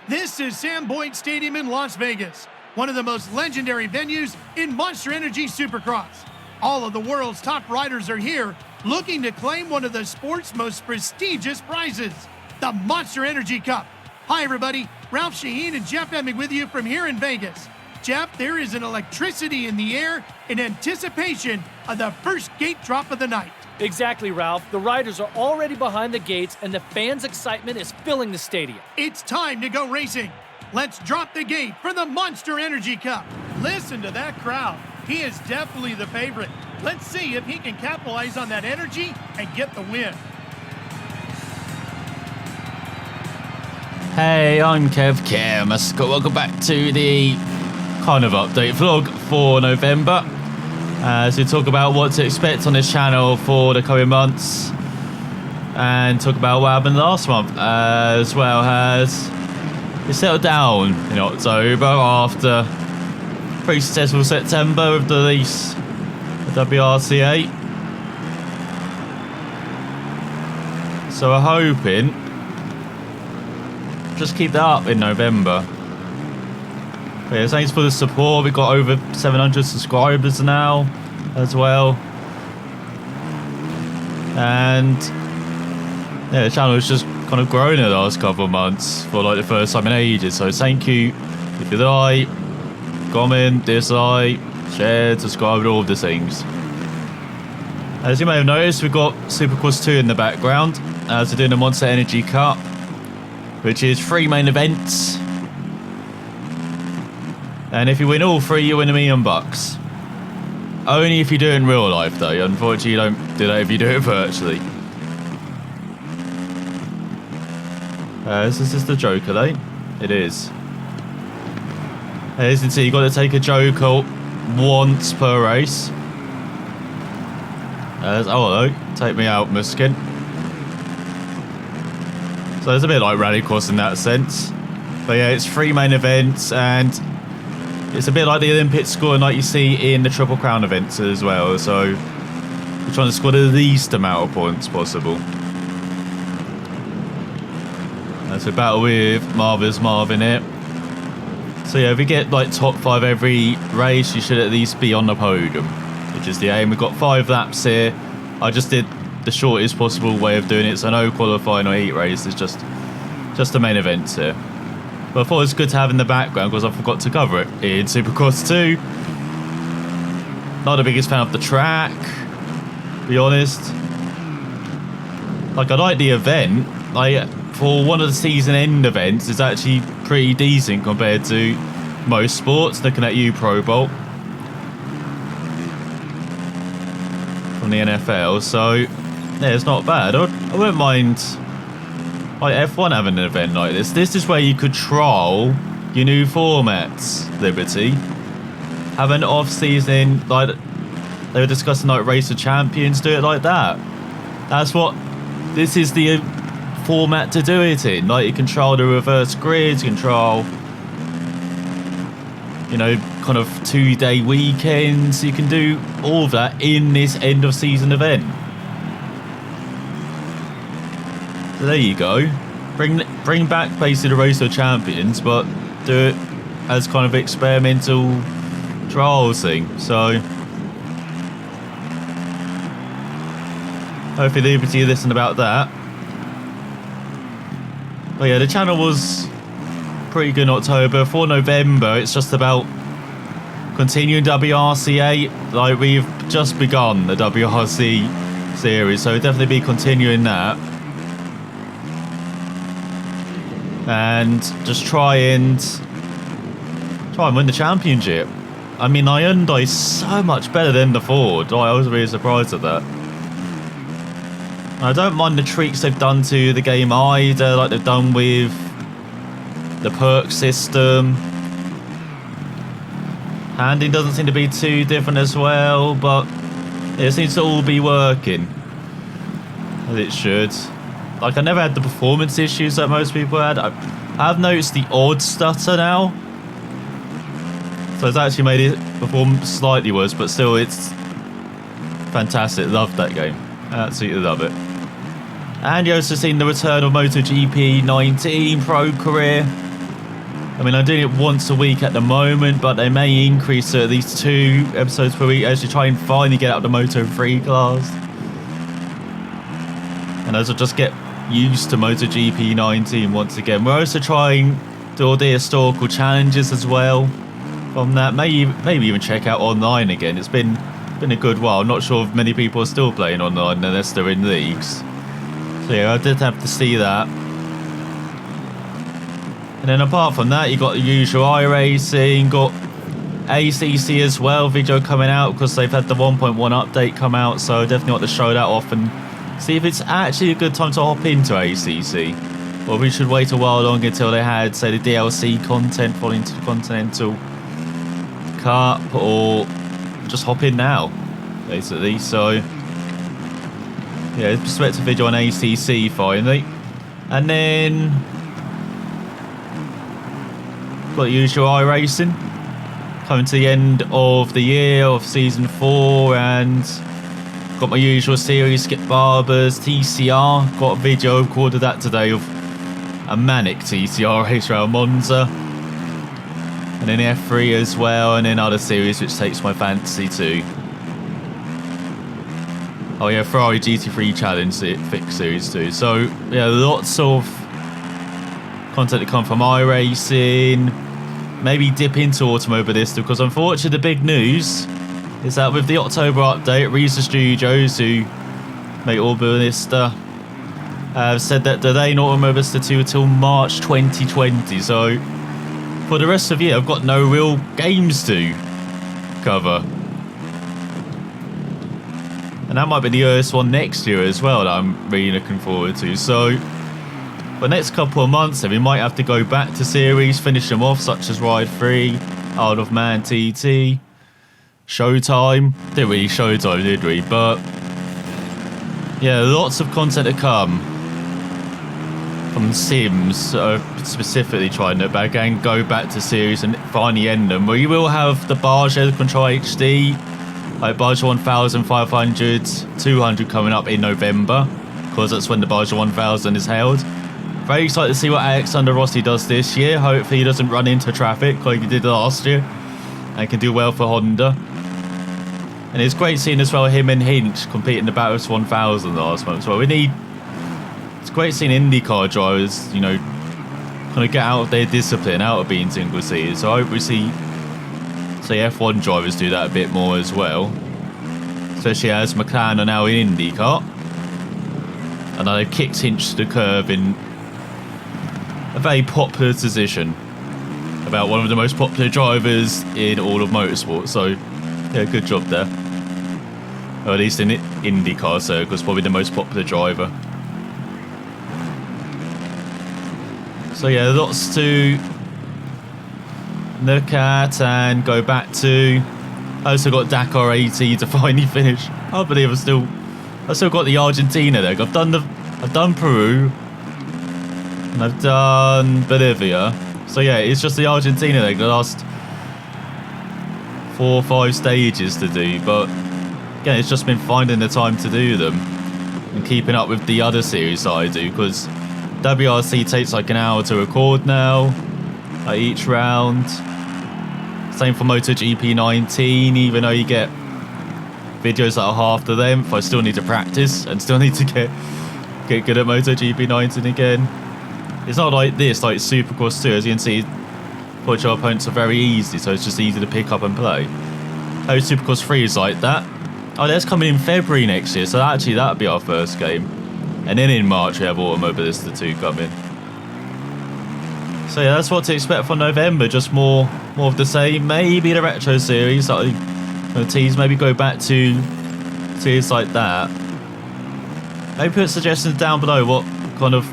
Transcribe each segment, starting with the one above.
This is Sam Boyd Stadium in Las Vegas, one of the most legendary venues in Monster Energy Supercross. All of the world's top riders are here looking to claim one of the sport's most prestigious prizes, the Monster Energy Cup. Hi everybody, Ralph Shaheen and Jeff Emming with you from here in Vegas. Jeff, there is an electricity in the air in anticipation of the first gate drop of the night. Exactly, Ralph. The riders are already behind the gates and the fans' excitement is filling the stadium. It's time to go racing. Let's drop the gate for the Monster Energy Cup. Listen to that crowd. He is definitely the favorite. Let's see if he can capitalize on that energy and get the win. Hey, I'm Kev welcome back to the kind of update vlog for November. As we talk about what to expect on this channel for the coming months and talk about what happened last month, as well as we settled down in October after a pretty successful September with the release of WRC8. So we're hoping just keep that up in November. But yeah, thanks for the support. We've got over 700 subscribers now as well. And yeah, the channel has just kind of grown in the last couple of months for like the first time in ages. So thank you if you like, comment, dislike, share, subscribe, all of the things. As you may have noticed, we've got Supercross 2 in the background as we're doing the Monster Energy Cup, which is 3 main events. And if you win all 3, you win $1 million. Only if you do it in real life, though. Unfortunately, you don't do that if you do it virtually. Is this the Joker, though? It is. As you can see, you've got to take a Joker once per race. Oh, hello. Take me out, Muskin. So it's a bit like Rallycross in that sense. But yeah, it's 3 main events, and it's a bit like the Olympic scoring like you see in the Triple Crown events as well. So we're trying to score the least amount of points possible. As we battle with Marvelous Marvin here. So yeah, if we get like top 5 every race, you should at least be on the podium, which is the aim. We've got 5 laps here. I just did the shortest possible way of doing it, so no qualifying or heat race. It's just the main events here. But I thought it was good to have in the background because I forgot to cover it in Supercross 2. Not the biggest fan of the track, to be honest. Like, I like the event. Like, for one of the season end events, it's actually pretty decent compared to most sports. Looking at you, Pro Bowl from the NFL. So yeah, it's not bad. I wouldn't mind like F1 having an event like this. This is where you could trial your new formats, Liberty. Have an off-season, like they were discussing, like Race of Champions, do it like that. That's what, this is the format to do it in. Like, you can trial the reverse grids, you can trial, you know, kind of 2-day weekends. You can do all of that in this end of season event. So there you go. Bring back basically the Race of Champions, but do it as kind of experimental trials thing. So hopefully Liberty listened about that. But yeah, the channel was pretty good in October. For November, it's just about continuing WRC8. Like, we've just begun the WRC series, so we'll definitely be continuing that. And just try and win the championship. I mean, the Hyundai is so much better than the Ford. I was really surprised at that. I don't mind the tweaks they've done to the game either, like they've done with the perk system. Handling doesn't seem to be too different as well, but it seems to all be working as it should. Like, I never had the performance issues that most people had. I've noticed the odd stutter now, so it's actually made it perform slightly worse, but still, it's fantastic. Love that game, absolutely love it. And you also seen the return of MotoGP 19 Pro career. I mean, I'm doing it once a week at the moment, but they may increase to at least 2 episodes per week as you try and finally get out the Moto 3 class. And as I just get used to MotoGP 19 once again. We're also trying to do all the historical challenges as well from that. Maybe even check out online again. It's been a good while. I'm not sure if many people are still playing online unless they're in leagues. So yeah, I did have to see that. And then apart from that, you got the usual iRacing, got ACC as well, video coming out because they've had the 1.1 update come out, so I definitely want to show that off and see if it's actually a good time to hop into ACC. Or we should wait a while longer until they had, say, the DLC content following to the Continental Cup, or just hop in now, basically. So, yeah, perspective video on ACC finally. And then got the usual iRacing coming to the end of the year of season 4, and got my usual series, Skip Barber's TCR. Got a video recorded that today of a manic TCR race around Monza, and then F3 as well, and then other series which takes my fancy too. Oh yeah, Ferrari GT3 Challenge Fix Series too. So yeah, lots of content to come from iRacing. Maybe dip into Automobilista, because unfortunately the big news is that with the October update, Risa Studios, who make Automobilista, have said that they ain't Automobilista 2 until March 2020. So for the rest of the year, I've got no real games to cover. And that might be the earliest one next year as well that I'm really looking forward to. So for the next couple of months, then we might have to go back to series, finish them off, such as Ride 3, Isle of Man TT, Showtime. Didn't really Showtime, did we? But yeah, lots of content to come from Sims, specifically trying to back and go back to series and finally end them. We will have the Barge Control HD, like Barge 1500, 200 coming up in November, because that's when the Barge 1000 is held. Very excited to see what Alexander Rossi does this year. Hopefully he doesn't run into traffic like he did last year and can do well for Honda. And it's great seeing as well him and Hinch compete in the Bathurst 1000 last month. So it's great seeing IndyCar drivers, you know, kind of get out of their discipline, out of being single seated. So I hope we see, say, F1 drivers do that a bit more as well. Especially as McLaren are now in IndyCar. And they've kicked Hinch to the curb in a very popular position about one of the most popular drivers in all of motorsport. So yeah, good job there. Or at least in IndyCar circles, probably the most popular driver. So yeah, lots to look at and go back to. I also got Dakar 80 to finally finish. I believe I've still got the Argentina leg. I've done Peru and I've done Bolivia. So yeah, it's just the Argentina leg, the last 4 or 5 stages to do. But again, it's just been finding the time to do them and keeping up with the other series that I do, because WRC takes like an hour to record now, like each round. Same for MotoGP 19, even though you get videos that are half the length, I still need to practice and still need to get good at MotoGP 19 again. It's not like this, like Supercross 2, as you can see, Portugal opponents are very easy, so it's just easy to pick up and play. Oh, Supercross 3 is like that. Oh, that's coming in February next year, so actually that'll be our first game. And then in March we have Automobilista 2 coming. So yeah, that's what to expect for November, just more of the same. Maybe the retro series that I tease, maybe go back to series like that. Maybe put suggestions down below what kind of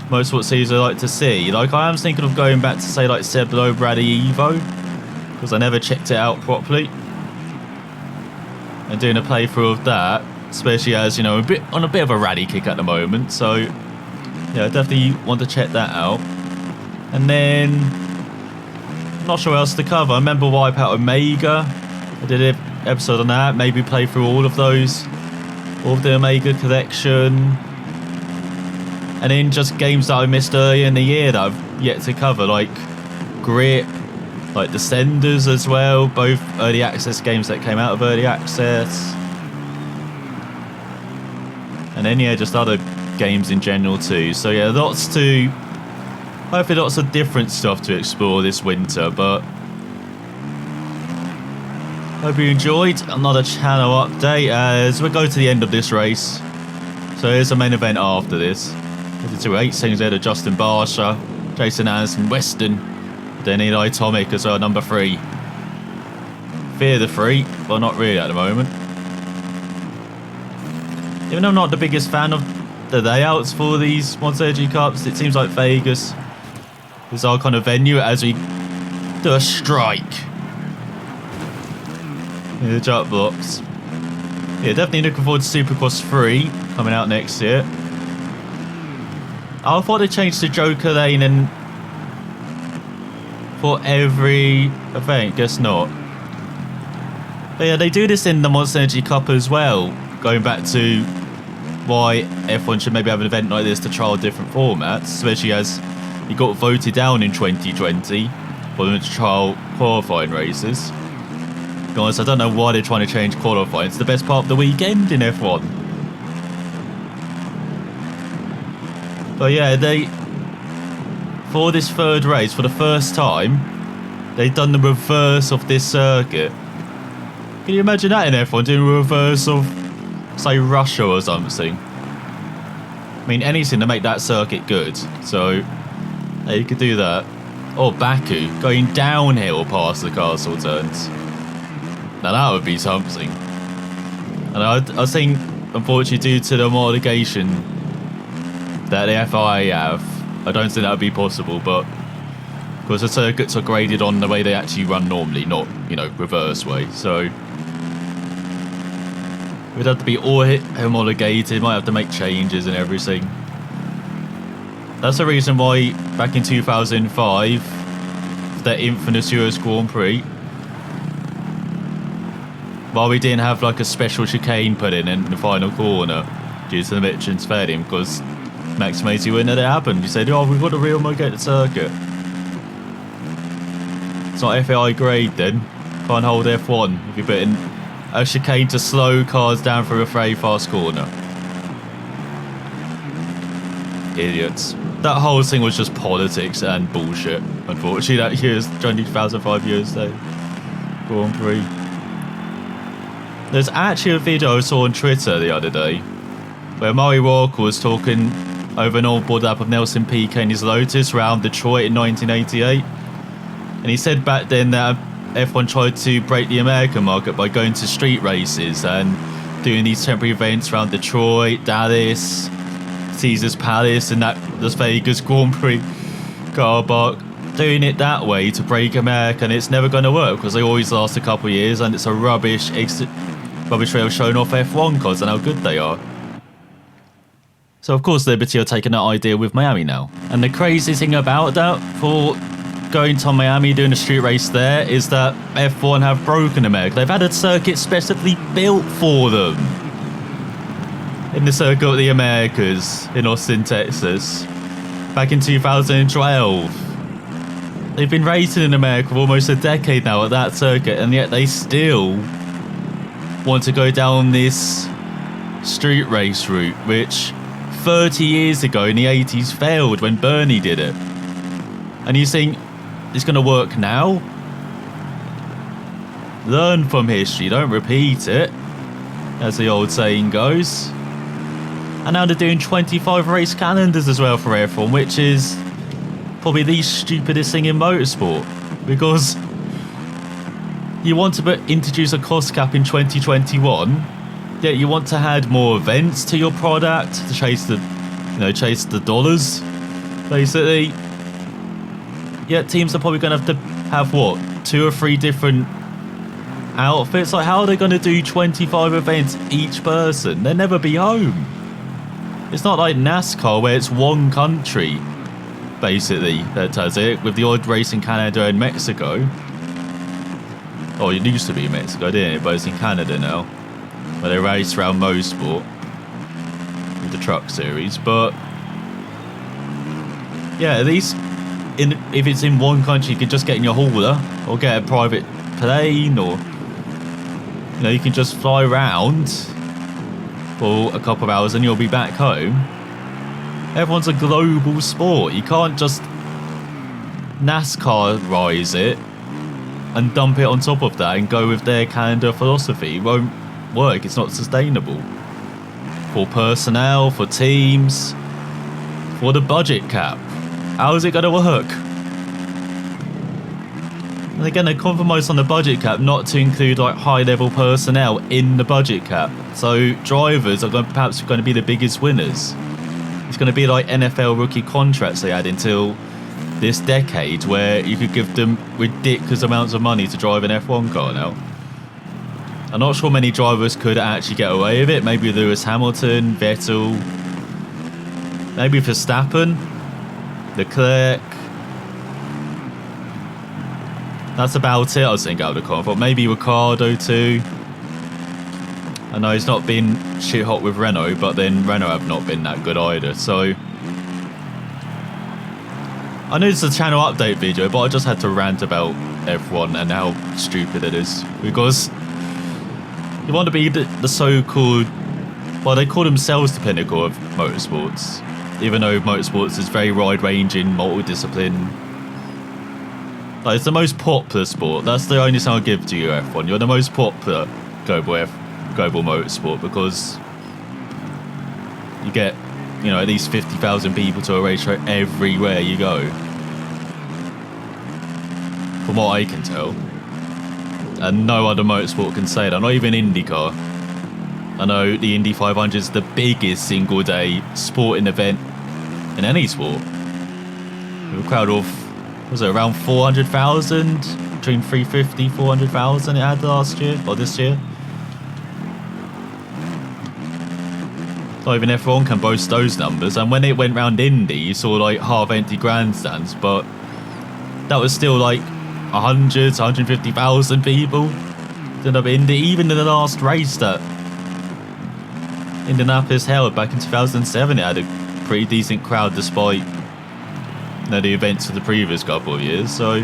motorsport series I like to see. Like, I am thinking of going back to, say, like Seb Loeb Rally Evo, because I never checked it out properly, and doing a playthrough of that, especially as, you know, on a bit of a rally kick at the moment. So yeah, I definitely want to check that out. And then not sure what else to cover. I remember Wipeout Omega, I did an episode on that. Maybe play through all of those, all of the Omega collection. And then just games that I missed earlier in the year that I've yet to cover, like Grit, like Descenders as well, both early access games that came out of early access. And then yeah, just other games in general too. So yeah, hopefully lots of different stuff to explore this winter, but hope you enjoyed another channel update as we go to the end of this race. So here's the main event after this. 8 seconds ahead of Justin Barsha, Jason Anderson, Weston, then Eli Tomic as well, number 3. Fear the 3, but not really at the moment. Even though I'm not the biggest fan of the layouts for these Monster Energy Cups, it seems like Vegas is our kind of venue as we do a strike. Yeah, the jump blocks. Yeah, definitely looking forward to Supercross 3 coming out next year. I thought they changed the Joker lane and for every event, guess not. But yeah, they do this in the Monster Energy Cup as well, going back to why F1 should maybe have an event like this to trial different formats, especially as he got voted down in 2020 for them to trial qualifying races. To be honest, I don't know why they're trying to change qualifying. It's the best part of the weekend in F1. But yeah, for this third race, for the first time, they've done the reverse of this circuit. Can you imagine that in F1, doing a reverse of, say, Russia or something? I mean, anything to make that circuit good. So, yeah, you could do that. Or Baku, going downhill past the castle turns. Now that would be something. And I think, unfortunately, due to the homologation that the FIA have, I don't think that would be possible, but because the circuits are graded on the way they actually run normally, not, reverse way. So we'd have to be all homologated, might have to make changes and everything. That's the reason why back in 2005, the infamous US Grand Prix, while we didn't have like a special chicane put in the final corner due to the Michelin's failing, because Max Macy wouldn't let it happen. You said, we've got to re-homologate the circuit. It's not FAI grade then. Can't hold F1 if you put in a chicane to slow cars down through a very fast corner. Idiots. That whole thing was just politics and bullshit. Unfortunately, that year's 2005 years though. Grand Prix. There's actually a video I saw on Twitter the other day where Murray Walker was talking over an old board lap of Nelson Piquet and his Lotus around Detroit in 1988. And he said back then that F1 tried to break the American market by going to street races and doing these temporary events around Detroit, Dallas, Caesar's Palace, and that Las Vegas Grand Prix car park. Doing it that way to break America, and it's never going to work because they always last a couple of years and it's a rubbish way of showing off F1 cars and how good they are. So of course Liberty are taking that idea with Miami now. And the crazy thing about that, for going to Miami, doing a street race there, is that F1 have broken America. They've had a circuit specifically built for them. In the Circuit of the Americas in Austin, Texas, back in 2012. They've been racing in America for almost a decade now at that circuit, and yet they still want to go down this street race route, which 30 years ago in the 80s failed when Bernie did it. And you think, it's going to work now? Learn from history, don't repeat it, as the old saying goes. And now they're doing 25 race calendars as well for F1, which is probably the stupidest thing in motorsport, because you want to introduce a cost cap in 2021, yet you want to add more events to your product to chase the dollars, basically. Yet teams are probably going to have what, 2 or 3 different outfits? Like, how are they going to do 25 events each person? They'll never be home. It's not like NASCAR where it's one country, basically, that does it, with the odd race in Canada and Mexico. Oh, it used to be in Mexico, didn't it? But it's in Canada now, where they race around motorsport with the truck series. But yeah, at least if it's in one country, you can just get in your hauler or get a private plane, or you can just fly around for a couple of hours and you'll be back home. Everyone's a global sport. You can't just NASCAR-rise it and dump it on top of that and go with their calendar philosophy. It won't work. It's not sustainable. For personnel, for teams, for the budget cap. How is it going to work? And again, they compromised on the budget cap not to include like high-level personnel in the budget cap. So drivers are perhaps going to be the biggest winners. It's going to be like NFL rookie contracts they had until this decade, where you could give them ridiculous amounts of money to drive an F1 car now. I'm not sure many drivers could actually get away with it. Maybe Lewis Hamilton, Vettel, maybe Verstappen, Leclerc. That's about it, I was thinking out of the car. But maybe Ricciardo too. I know he's not been shit hot with Renault, but then Renault have not been that good either. So I know it's a channel update video, but I just had to rant about F1 and how stupid it is. Because you want to be the so-called, well, they call themselves the pinnacle of motorsports, even though motorsports is very wide-ranging, multi-discipline. Like, it's the most popular sport. That's the only thing I'll give to you, F1. You're the most popular global motorsport, because you get, at least 50,000 people to a racetrack everywhere you go. From what I can tell. And no other motorsport can say that. Not even IndyCar. I know the Indy 500 is the biggest single day sporting event in any sport. With a crowd of, was it around 400,000? Between 350, 400,000 it had last year, or this year. Not even F1 can boast those numbers. And when it went round Indy, you saw like half-empty grandstands, but that was still like 100 to 150,000 people. Turned up Indy, even in the last race that Indianapolis held back in 2007, it had a pretty decent crowd despite the events of the previous couple of years. So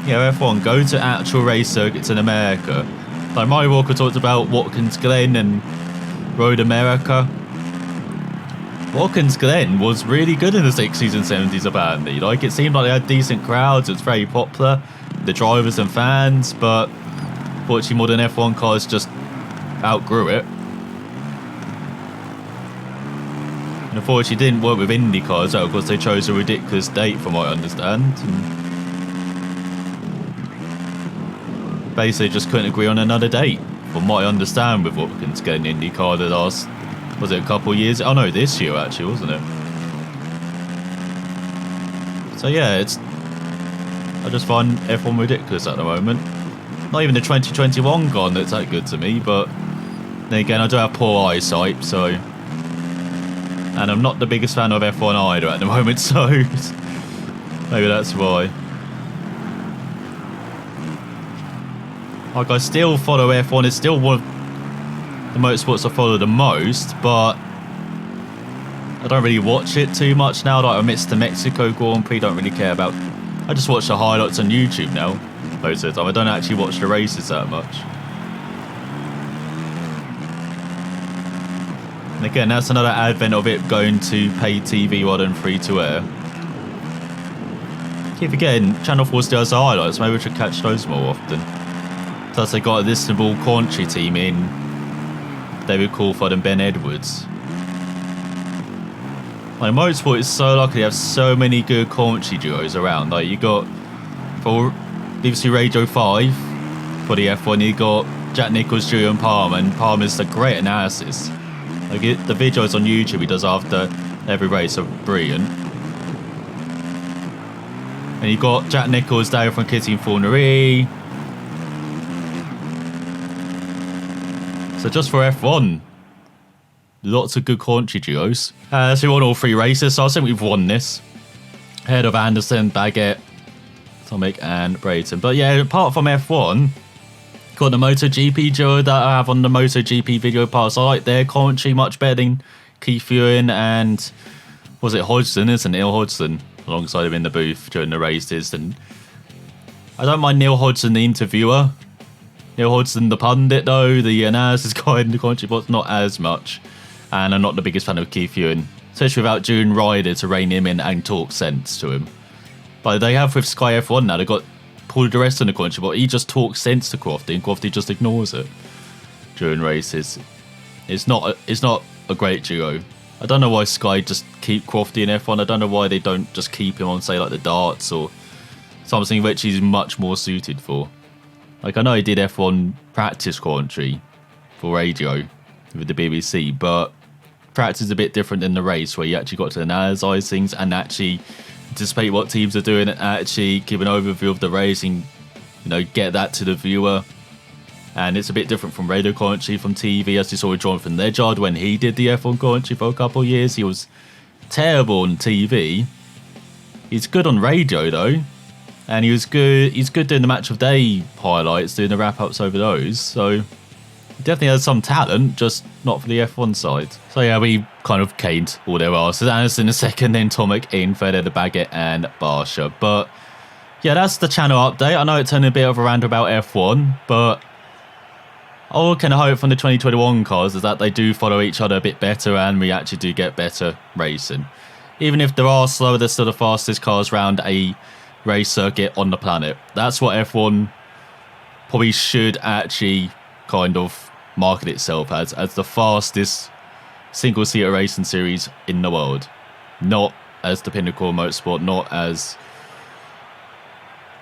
yeah, F1, go to actual race circuits in America. Like Murray Walker talked about Watkins Glen and Road America. Watkins Glen was really good in the 60s and 70s apparently. Like, it seemed like they had decent crowds, it was very popular, the drivers and fans, but fortunately modern F1 cars just outgrew it. And unfortunately it didn't work with IndyCar as well, because they chose a ridiculous date from what I understand. And basically just couldn't agree on another date, from what I understand, with Watkins Glen IndyCar the last, was it a couple of years? Oh no, this year actually, wasn't it? So yeah, I just find F1 ridiculous at the moment. Not even the 2021 gone that's that good to me, but then again, I do have poor eyesight, so, and I'm not the biggest fan of F1 either at the moment, so maybe that's why. Like, I still follow F1, it's still one of the motorsports I follow the most, but I don't really watch it too much now. Like, I missed the Mexico Grand Prix, don't really care about. I just watch the highlights on YouTube now, most of the time. I don't actually watch the races that much. And again, that's another advent of it going to pay TV rather than free to air. Keep forgetting, Channel 4 still has the highlights, maybe we should catch those more often. Plus they got a listenable commentary team in David Coulthard and Ben Edwards. Like, motorsport is so lucky, they have so many good commentary duos around. Like, you got, for BBC Radio 5, for the F1, you got Jack Nicholls, Julian Palmer, and Palmer's a great analysis. Like, the videos on YouTube he does after every race are brilliant. And you got Jack Nicholls, David from Kitty and Fornery. So just for F1, lots of good commentary duos. So we won all three races, so I think we've won this. Ahead of Anderson, Baggett, Tomic and Brayton. But yeah, apart from F1, got the MotoGP duo that I have on the MotoGP video pass. I like their commentary much better than Keith Ewan and was it Hodgson, isn't it? Neil Hodgson, alongside him in the booth during the races. And I don't mind Neil Hodgson, the interviewer. Neil Hodgson, the pundit, though, the analysis guy in the country, but not as much. And I'm not the biggest fan of Keith Ewan, especially without June Ryder to rein him in and talk sense to him. But they have with Sky F1 now. They've got Paul di Resta in the country, but he just talks sense to Crofty, and Crofty just ignores it during races. It's not a great duo. I don't know why Sky just keep Crofty in F1. I don't know why they don't just keep him on, say, like the darts or something which he's much more suited for. Like, I know he did F1 practice commentary for radio with the BBC, but practice is a bit different than the race, where you actually got to analyse things and actually anticipate what teams are doing and actually give an overview of the race and, you know, get that to the viewer. And it's a bit different from radio commentary from TV, as you saw with Jonathan Ledyard when he did the F1 commentary for a couple of years. He was terrible on TV. He's good on radio, though. And he's good doing the match of day highlights, doing the wrap-ups over those. So he definitely has some talent, just not for the F1 side. So yeah, we kind of caned all their asses. Anderson in second, then Tomek in third, the Baggett and Barsha. But yeah, that's the channel update. I know it turned a bit of a rant about F1, but all I can hope from the 2021 cars is that they do follow each other a bit better and we actually do get better racing. Even if there are slower, they're still the fastest cars around a race circuit on the planet. That's what F1 probably should actually kind of market itself as the fastest single-seater racing series in the world. Not as the pinnacle of motorsport, not as,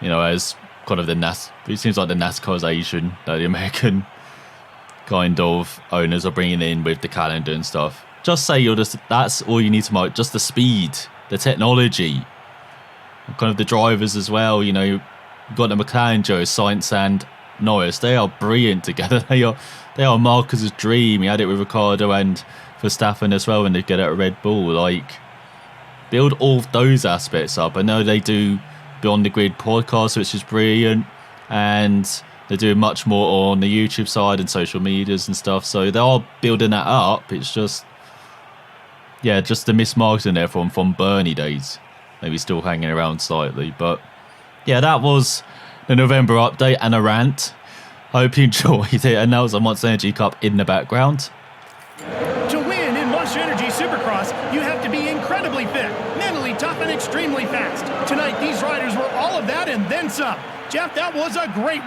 you know, as kind of the it seems like the NASCARization that the American kind of owners are bringing in with the calendar and stuff. Just say that's all you need to market, just the speed, the technology, kind of the drivers as well. You know, you've got the McLaren Joe, Sainz and Norris. They are brilliant together. They are Marcus's dream. He had it with Ricciardo and Verstappen as well when they get out of Red Bull. Like, build all of those aspects up. I know they do Beyond the Grid podcast, which is brilliant, and they're doing much more on the YouTube side and social medias and stuff. So they are building that up. It's just, yeah, just the mismarketing there from Bernie days. Maybe still hanging around slightly. But yeah, that was the November update and a rant. Hope you enjoyed it. And that was a Monster Energy Cup in the background. To win in Monster Energy Supercross, you have to be incredibly fit, mentally tough, and extremely fast. Tonight, these riders were all of that and then some. Jeff, that was a great...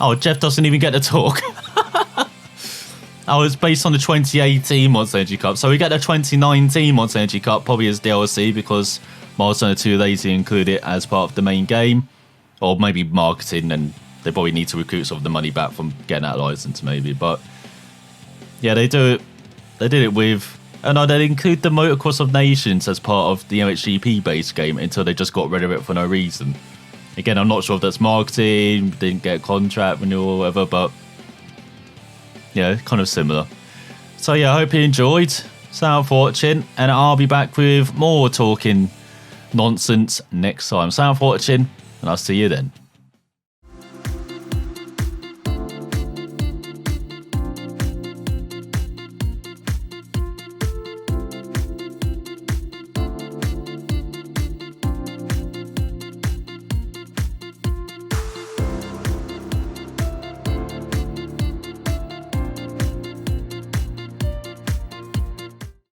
Oh, Jeff doesn't even get to talk. It's based on the 2018 Monster Energy Cup. So we get the 2019 Monster Energy Cup probably as DLC because Monster are too lazy to include it as part of the main game. Or maybe marketing, and they probably need to recoup some of the money back from getting that license maybe. But yeah, they did it with... And they include the Motocross of Nations as part of the MXGP base game until they just got rid of it for no reason. Again, I'm not sure if that's marketing, didn't get a contract renewal or whatever, but yeah, kind of similar. So yeah, I hope you enjoyed. Thanks for watching, and I'll be back with more talking nonsense next time. Thanks for watching, and I'll see you then.